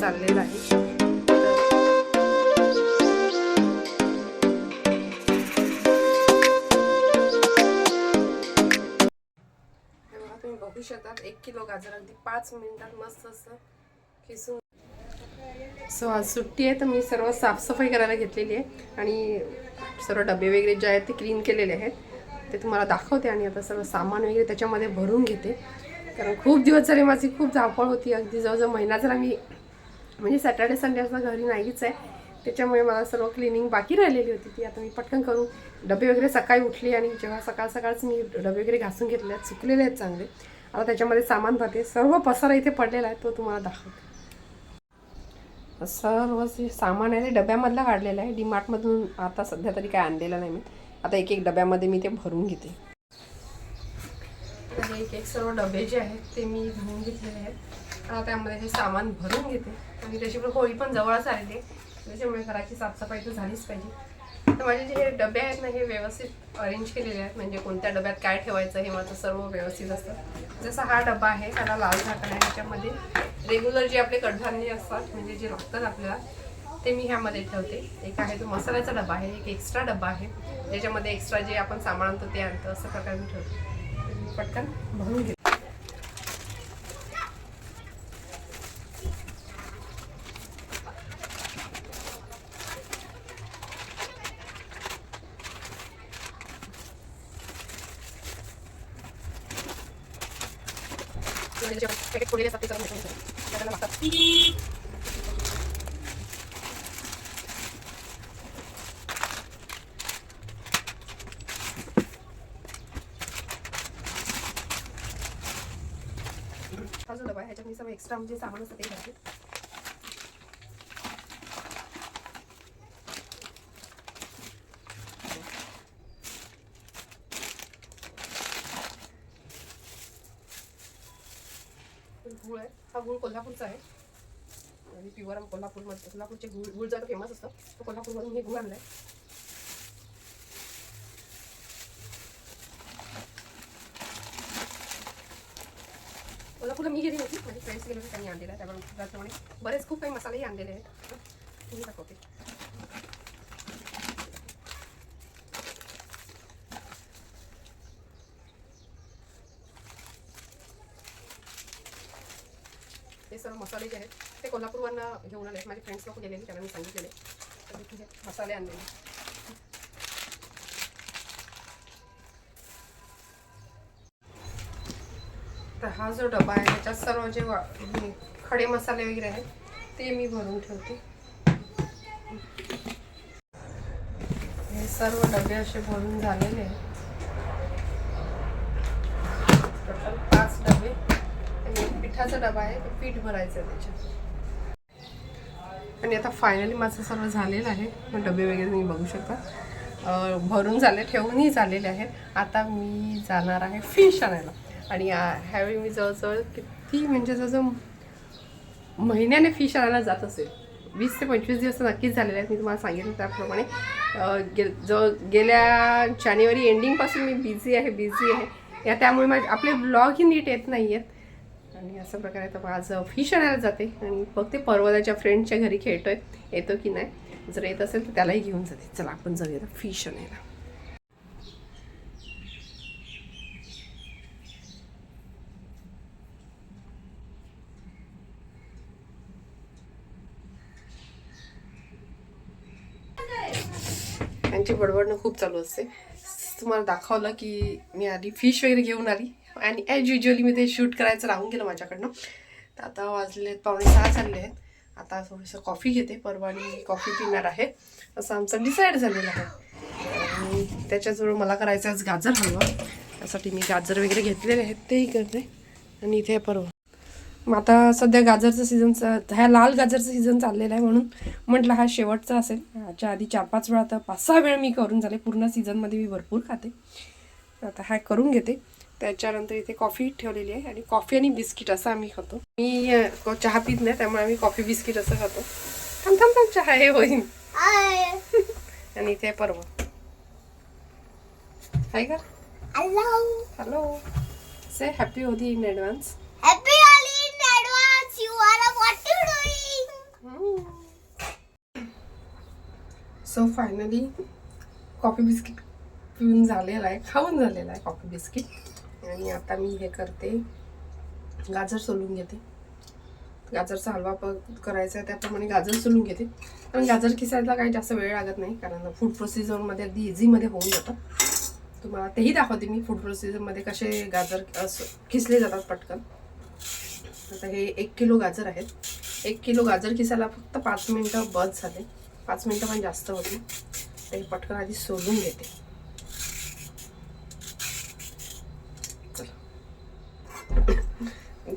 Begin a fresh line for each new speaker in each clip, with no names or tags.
चाललेला आहे. तुम्ही बघू शकता 1 किलो गाजर अगदी 5 मिनिटात मस्त असं खिसून. सो आज सुट्टी आहे तर मी सर्व साफसफाई करायला घेतलेली आहे आणि सर्व डबे वगैरे जे आहेत ते क्लीन केलेले आहेत ते तुम्हाला दाखवते आणि आता सर्व सामान वगैरे त्याच्यामध्ये भरून घेते. कारण खूप दिवस झाले माझी खूप धावपळ होती. अगदी जवळजवळ महिना झाला मी म्हणजे सॅटर्डे संडे असं घरी नाहीच आहे, त्याच्यामुळे मला सर्व क्लिनिंग बाकी राहिलेली होती ती आता मी पटकन करून डबे वगैरे सकाळी उठली आणि जेव्हा सकाळच मी डबे वगैरे घासून घेतले आहेत, सुकलेले आहेत चांगले. आता त्याच्यामध्ये सामान भरते. सर्व पसारा इथे पडलेला आहे तो तुम्हाला दाखवते. सर्व जे सामान आहे ते डब्यामधला काढलेलं आहे. डीमार्टमधून आता सध्या तरी काय आणलेलं नाही मी. आता एक डब्यामध्ये मी ते भरून घेते. एक सर्व डबे जे आहेत ते मी धुवून घेतलेले आहेत. आता त्यामध्ये हे सामान भरून घेते आणि त्याच्यामुळे होळी पण जवळच आलेली आहे, त्याच्यामुळे घराची साफसफाई तर झालीच पाहिजे. तर माझे जे हे डबे आहेत ना हे व्यवस्थित अरेंज केलेले आहेत, म्हणजे कोणत्या डब्यात काय ठेवायचं हे माझं सर्व व्यवस्थित असतं. जसा हा डबा आहे त्याला लाल झाकण आहे, त्याच्यामध्ये रेग्युलर जे आपले कडधान्य असतात म्हणजे जे लागतात आपल्याला ते मी ह्यामध्ये ठेवते. एक आहे तो मसाल्याचा डबा आहे, एक एक्स्ट्रा डबा आहे ज्याच्यामध्ये एक्स्ट्रा जे आपण सामान आणतो ते आणतो, असं प्रकारे मी ठेवते. पटकन भरून घेते. थोडी साठी करून त्याला लागतात. हा जो डबा आहे ह्याच्यात मी सर्व एक्स्ट्रा म्हणजे सामान असतं ते घालते. गुळ आहे, हा गुळ कोल्हापूरचा आहे आणि प्युअर कोल्हापूरचे गुळ जर फेमस असतं तो कोल्हापूरमधून हे गुळ आणलाय. कोल्हापूरला मी गेली होती, माझे फ्रेंड्स गेले होते त्यांनी आणलेलं आहे, त्याप्रमाणे बरेच खूप काही मसालेही आणलेले आहेत. तुम्ही दाखवते. हे सर्व मसाले जे आहेत ते कोल्हापूरवरून घेऊन आले. माझे फ्रेंड्स लोक गेलेले, त्यांना मी सांगितलेले तर तिथे मसाले आणलेले. तर हा जो डबा आहे त्याच्यात सर्व जे खडे मसाले वगैरे आहेत ते मी भरून ठेवते. हे सर्व डबे असे भरून झालेले आहेत. टोटल 5 डबे आणि एक पिठाचा डबा आहे, तो पीठ भरायचं आहे त्याच्यात. आणि आता फायनली माझं सर्व झालेलं आहे. डबे वगैरे तुम्ही बघू शकता भरून झाले, ठेवूनही झालेले आहेत. आता मी जाणार आहे फिश आणायला आणि ह्यावेळी मी जवळजवळ किती म्हणजे जवळजवळ महिन्याने फिश आणायला जात असेल. 20 ते 25 दिवस नक्कीच झालेले आहेत. मी तुम्हाला सांगितलं त्याप्रमाणे गेल्या जानेवारी एंडिंगपासून मी बिझी आहे त्यामुळे आपले ब्लॉगही नीट येत नाही आहेत. आणि अशा प्रकारे तर माझं फिश आणायला जाते आणि बघते पर्वताच्या फ्रेंडच्या घरी खेळतोय, येतो की नाही. जर येत असेल तर त्यालाही घेऊन जाते. चला आपण जाऊया फिश आणायला. त्यांची बडबडणं खूप चालू असते. तुम्हाला दाखवलं की मी आधी फिश वगैरे घेऊन आली आणि ॲज युजली मी ते शूट करायचं राहून गेलं माझ्याकडनं. तर आता वाजले 5:45 चालले आहेत. आता थोडंसं कॉफी घेते. परवा मी कॉफी पिणार आहे असं आमचं डिसाईड झालेलं आहे. आणि त्याच्याजवळ मला करायचं आज गाजर हलवा. त्यासाठी मी गाजर वगैरे घेतलेले आहेत तेही करते. आणि इथे परवा मग आता सध्या गाजरचं सीझन, ह्या लाल गाजरचं सीझन चाललेलं आहे म्हणून म्हटलं हा शेवटचा असेल. ह्याच्या आधी 4-5 वेळा तर 5-6 वेळा मी करून झाले. पूर्ण सीझनमध्ये मी भरपूर खाते. आता हा करून घेते. त्याच्यानंतर इथे कॉफी ठेवलेली आहे आणि कॉफी आणि बिस्किट असं आम्ही खातो. मी चहा पित नाही त्यामुळे आम्ही कॉफी बिस्किट असं खातो. थांब चहा हे होईल. आणि इथे परवा आहे का. Hello say happy Holy in advance.
Happy Holi in advance. You are what you doing?
So finally coffee biscuit पिऊन झालेला आहे, खाऊन झालेला आहे कॉफी बिस्किट. आणि आता मी हे करते, गाजर सोलून घेते. गाजरचा हलवा करायचा आहे त्याप्रमाणे गाजर सोलून घेते. कारण गाजर किसायला काही जास्त वेळ लागत नाही, कारण फूड प्रोसिजरमध्ये अगदी इझीमध्ये होऊन जातं. तुम्हाला तेही दाखवते मी फूड प्रोसिजरमध्ये कसे गाजर किसले जातात पटकन. आता हे 1 किलो गाजर आहेत. 1 किलो गाजर किसायला फक्त 5 मिनटं बस झाले. 5 मिनटं पण जास्त होती. ते पटकन आधी सोलून घेते.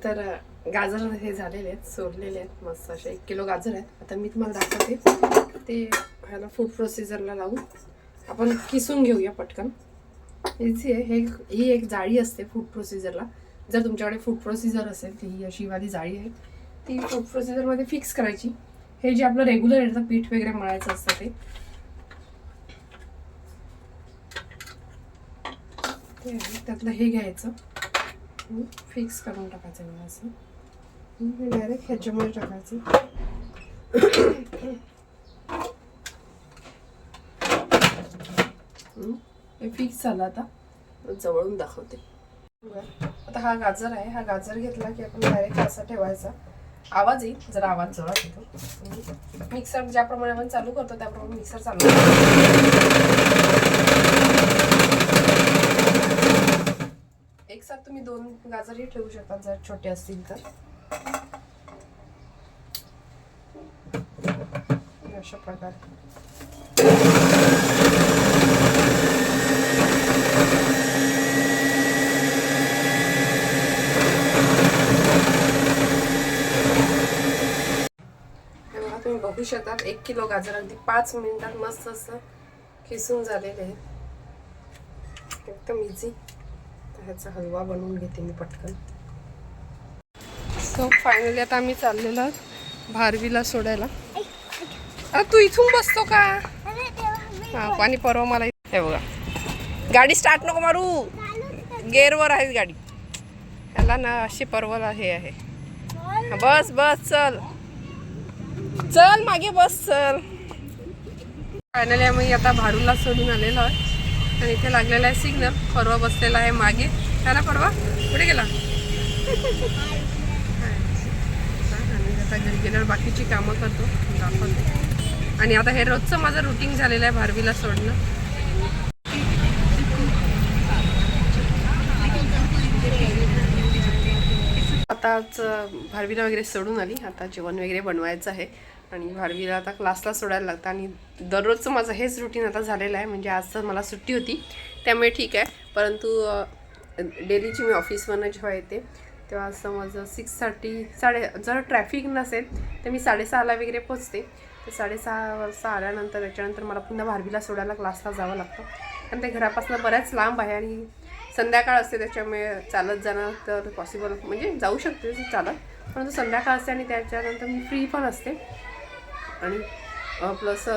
तर गाजर हे झालेले आहेत, सोडलेले आहेत मस्त असे. 1 किलो गाजर आहेत. आता मी तुम्हाला दाखवते ते ह्याला फूड प्रोसिजरला लावून आपण किसून घेऊया पटकन. इझी आहे. ही एक जाळी असते फूड प्रोसिजरला. जर तुमच्याकडे फूड प्रोसिजर असेल ती ही अशी वाली जाळी आहे, ती फूड प्रोसिजरमध्ये फिक्स करायची. हे जे आपलं रेग्युलर येतं पीठ वगैरे मळायचं असतं ते त्यातलं हे घ्यायचं, फिक्स करून टाकायचं मला असं. डायरेक्ट ह्याच्यामध्ये टाकायचं. हे फिक्स झालं. आता जवळून दाखवते. आता हा गाजर आहे. हा गाजर घेतला की आपण डायरेक्ट असा ठेवायचा. आवाज येईल, जरा आवाज जोरात येतो. मिक्सर ज्याप्रमाणे आपण चालू करतो त्याप्रमाणे मिक्सर चालू एक साथ तुम्ही 2 गाजरही ठेवू शकता जर छोटे असतील तर. अशा प्रकारे तुम्ही बघू शकता 1 किलो गाजर अगदी 5 मिनिटात मस्त असं खिसून झालेले आहे. एकदम इझी. ह्याचा हलवा बनवून घेते मी पटकन. सो फायनली आता आम्ही चाललेलो आहोत भारवीला सोडायला. तू इथून बसतो का? हा, आणि परवा मला हे बघा, गाडी स्टार्ट नको मारू, गेअरवर आहे गाडी. त्याला ना अशी परवाला हे आहे. बस बस चल चल मागे बस चल. फायनली आम्ही आता भारूला सोडून आलेलो आहे आणि इथे लागलेला आहे सिग्नल. परवा बसलेला आहे मागे. त्याला परवा कुठे गेला? आणि आता घरी गेल्यावर बाकीची कामं करतो दाखवते. आणि आता हे रोजचं माझं रुटीन झालेलं आहे भारवीला सोडणं. आताच भारवीला वगैरे सोडून आली. आता जेवण वगैरे बनवायचं आहे आणि भारवीला आता क्लासला सोडायला लागतं. आणि दररोजचं माझं हेच रुटीन आता झालेलं आहे. म्हणजे आज तर मला सुट्टी होती त्यामुळे ठीक आहे, परंतु डेलीची मी ऑफिसवरनं जेव्हा येते तेव्हा असं माझं 6:30 जर ट्रॅफिक नसेल तर मी 6:30ला वगैरे पोचते. तर 6:30 वाजता आल्यानंतर त्याच्यानंतर मला पुन्हा भारवीला सोडायला क्लासला जावं लागतं. कारण ते घरापासून बऱ्याच लांब आहे आणि संध्याकाळ असते त्याच्यामुळे चालत जाणं तर पॉसिबल म्हणजे जाऊ शकते चालत, परंतु संध्याकाळ असते आणि त्याच्यानंतर मी फ्री पण असते. आणि प्लस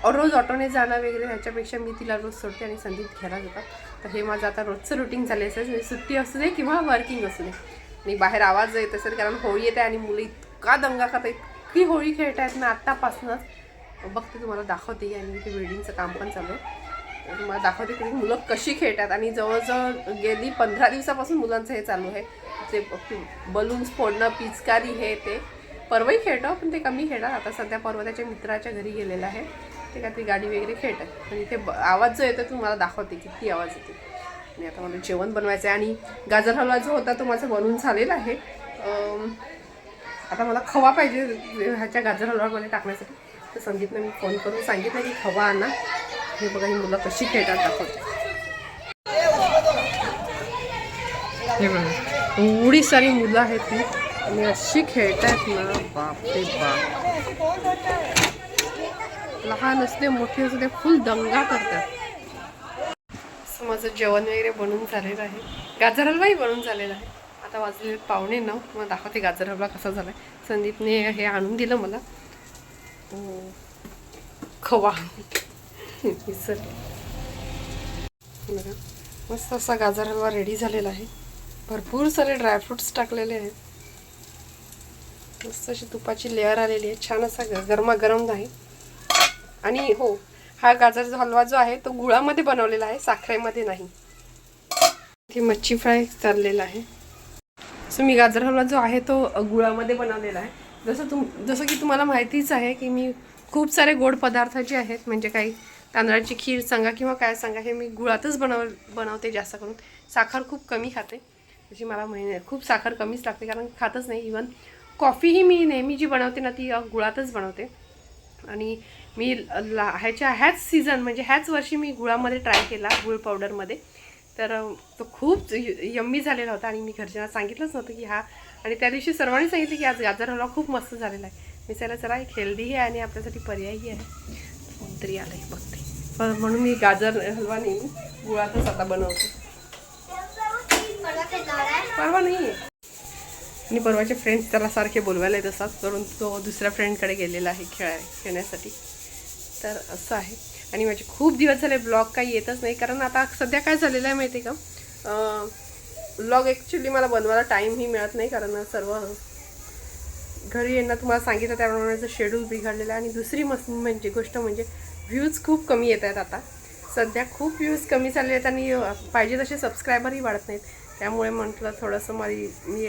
रोज ऑटोने जाणं वगैरे ह्याच्यापेक्षा मी तिला रोज सोडते आणि संदीप घ्यायला जातात. तर हे माझं आता रोजचं रुटीन झालं असेल, सुट्टी असू दे किंवा वर्किंग असू दे. आणि बाहेर आवाज येत असेल कारण होळी येते आणि मुलं इतका दंगा करतात, इतकी होळी खेळत आहेत ना आत्तापासूनच. बघते तुम्हाला दाखवते. आणि इथे बिल्डिंगचं काम पण चालू आहे, तुम्हाला दाखवते की मुलं कशी खेळतात. आणि जवळजवळ गेली 15 दिवसापासून मुलांचं हे चालू आहे. ते बलून्स फोडणं, पिचकारी हे ते. परवाही खेळतो पण ते कमी खेळतात. आता सध्या परवा त्याच्या मित्राच्या घरी गेलेला आहे, ते काहीतरी गाडी वगैरे खेळतात. आणि इथे आवाज जो येतो तुम्हाला दाखवते किती आवाज येते. आणि आता मला जेवण बनवायचं आहे. आणि गाजर हलवा जो होता तो माझा बनवून झालेला आहे. आता मला खवा पाहिजे ह्याच्या गाजर हलवामध्ये टाकण्यासाठी. तर संदीपने मी फोन करून सांगितलं की खवा आणा. हे बघा ही मुलं कशी खेळतात दाखवते. हे बघा एवढी सारी मुलं आहेत ती आणि अशी खेळतात ना, बाप रे बाप. लहान असले मोठे असू दे फुल दंगा करतात. माझं जेवण वगैरे बनवून झालेलं आहे. गाजर हलवाही बनवून झालेला आहे. आता वाजले 9:15. मला दाखवते गाजर हलवा कसा झाला आहे. संदीपने हे आणून दिलं मला खवा. मस्त असा गाजर हलवा रेडी झालेला आहे. भरपूर सारे ड्रायफ्रुट्स टाकलेले आहेत. मस्त अशी तुपाची लेअर आलेली आहे. छान असा गरमागरम आहे. आणि हो, हा गाजरचा हलवा जो आहे तो गुळामध्ये बनवलेला आहे, साखरेमध्ये नाही. इथे मच्छी फ्राय चाललेला आहे. सो मी गाजर हलवा जो आहे तो गुळामध्ये बनवलेला आहे. जसं की तुम्हाला माहितीच आहे की मी खूप सारे गोड पदार्थ जे आहेत, म्हणजे काही तांदळाची खीर सांगा किंवा काय सांगा, हे मी गुळातच बनवते. जास्त करून साखर खूप कमी खाते. जशी मला खूप साखर कमीच लागते, कारण खातच नाही. इवन कॉफीही मी नेहमी जी बनवते ना ती गुळातच बनवते. आणि मी ह्याच सीझन म्हणजे ह्याच वर्षी मी गुळामध्ये ट्राय केला, गुळ पावडरमध्ये. तर तो खूप यम्मी झालेला होता आणि मी घरच्यांना सांगितलंच नव्हतं की हा. आणि त्या दिवशी सर्वांनी सांगितलं की आज गाजर हलवा खूप मस्त झालेला आहे. मी चला एक हेल्दीही आहे आणि आपल्यासाठी पर्यायही आहे. तरी आलं आहे बघते, म्हणून मी गाजर हलवा नेहमी गुळातच आता बनवते. परवा नाही आहे. आणि परवाचे फ्रेंड्स त्याला सारखे बोलवायला येत असतात, करून तो दुसऱ्या फ्रेंडकडे गेलेला आहे खेळण्यासाठी. तर असं आहे. आणि माझे खूप दिवस झाले ब्लॉग काही येतच नाही, कारण आता सध्या काय झालेलं आहे माहिती आहे का, ब्लॉग ॲक्च्युली मला बनवायला टाईमही मिळत नाही, कारण सर्व घरी यांना तुम्हाला सांगितलं त्याप्रमाणे शेड्यूल बिघडलेलं आहे. आणि दुसरी गोष्ट म्हणजे व्ह्यूज खूप कमी येत आहेत आता सध्या. खूप व्ह्यूज कमी झाले आहेत आणि पाहिजे तसे सबस्क्रायबरही वाढत नाहीत. त्यामुळे म्हटलं थोडंसं मी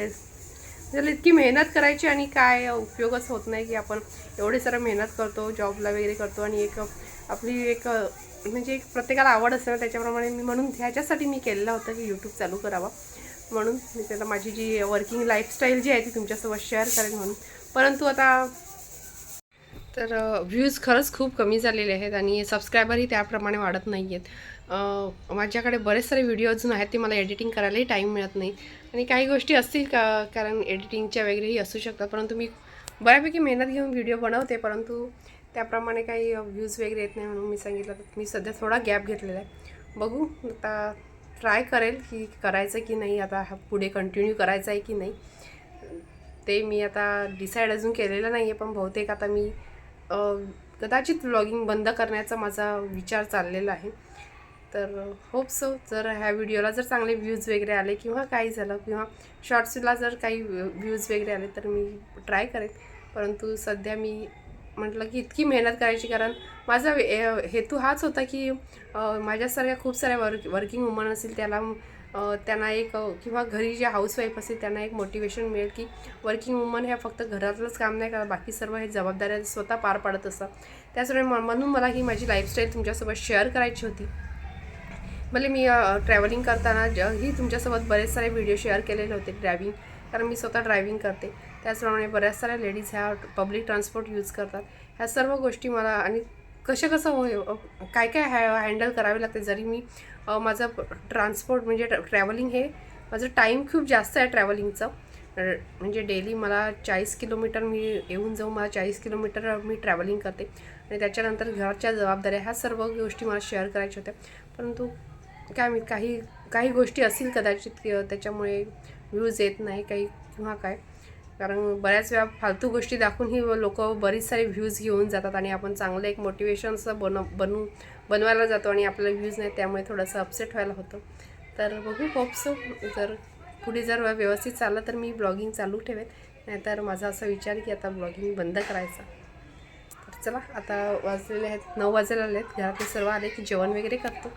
इतकी मेहनत करायची आणि काय उपयोगच होत नाही, की आपण एवढे सारं मेहनत करतो, जॉबला वगैरे करतो, आणि आपली म्हणजे एक प्रत्येकाला आवड असते ना, त्याच्याप्रमाणे म्हणून ह्याच्यासाठी मी केलेलं होतं की यूट्यूब चालू करावा. म्हणून मी त्याला माझी जी वर्किंग लाईफस्टाईल जी आहे ती तुमच्यासोबत शेअर करेन म्हणून. परंतु आता तर व्ह्यूज खरंच खूप कमी झालेले आहेत आणि सबस्क्रायबरही त्याप्रमाणे वाढत नाही आहेत. माझ्याकडे बरेच सारे व्हिडिओ अजून आहेत, ते मला एडिटिंग करायलाही टाईम मिळत नाही. आणि काही गोष्टी असतील कारण एडिटिंगच्या वगैरेही असू शकतात, परंतु मी बऱ्यापैकी मेहनत घेऊन व्हिडिओ बनवते, परंतु त्याप्रमाणे काही व्ह्यूज वगैरे येत नाही. म्हणून मी सांगितलं तर मी सध्या थोडा गॅप घेतलेला आहे. बघू आता ट्राय करेल की करायचं की नाही, आता पुढे कंटिन्यू करायचं आहे की नाही ते मी आता डिसाईड अजून केलेलं नाही आहे. पण बहुतेक आता मी कदाचित व्लॉगिंग बंद करण्याचा माझा विचार चाललेला आहे. तर होप सो, जर ह्या व्हिडिओला जर चांगले व्ह्यूज वगैरे आले किंवा काही झालं, किंवा शॉर्ट्सला जर काही व्ह्यूज वगैरे आले तर मी ट्राय करेन. परंतु सध्या मी म्हटलं की इतकी मेहनत करायची, कारण माझा हेतू हाच होता की माझ्यासारख्या खूप साऱ्या वर्किंग वुमन असतील त्यांना एक, किंवा घरी जे हाऊसवाईफ असतील त्यांना एक मोटिवेशन मिळेल की वर्किंग वुमन ह्या फक्त घरातलंच काम नाही करत, बाकी सर्व हे जबाबदाऱ्या स्वतः पार पाडत असतात. त्याचमुळे म्हणून मला ही माझी लाईफस्टाईल तुमच्यासोबत शेअर करायची होती. भले मी ट्रॅव्हलिंग करताना ही तुमच्यासोबत बरेच सारे व्हिडिओ शेअर केलेले होते ड्रायव्हिंग, कारण मी स्वतः ड्रायव्हिंग करते. त्याचप्रमाणे बऱ्याच साऱ्या लेडीज ह्या पब्लिक ट्रान्सपोर्ट यूज करतात. ह्या सर्व गोष्टी मला आणि कसं काय हँडल करावे लागते. जरी मी माझं ट्रान्सपोर्ट म्हणजे ट्रॅव्हलिंग हे माझं टाईम खूप जास्त आहे ट्रॅव्हलिंगचं, म्हणजे डेली मला 40 किलोमीटर मी येऊन जाऊन मला 40 किलोमीटर मी ट्रॅव्हलिंग करते. आणि त्याच्यानंतर घराच्या जबाबदाऱ्या ह्या सर्व गोष्टी मला शेअर करायच्या होत्या. परंतु काय मी काही गोष्टी असतील कदाचित त्याच्यामुळे व्ह्यूज येत नाही काही किंवा काय, कारण बऱ्याच वेळा फालतू गोष्टी दाखवून ही लोक बरीच सारे व्ह्यूज घेऊन जातात आणि आपण चांगलं एक मोटिवेशनचं बनवायला जातो आणि आपल्याला व्ह्यूज नाही, त्यामुळे थोडंसं अपसेट व्हायला होतं. तर बघू होप्सो, जर पुढे जर व्यवस्थित चाललं तर मी ब्लॉगिंग चालू ठेवेन, नाहीतर माझा असा विचार की आता ब्लॉगिंग बंद करायचा. तर चला, आता वाजलेले आहेत 9 वाजायला आले आहेत. घरातले सर्व आले की जेवण वगैरे करतो.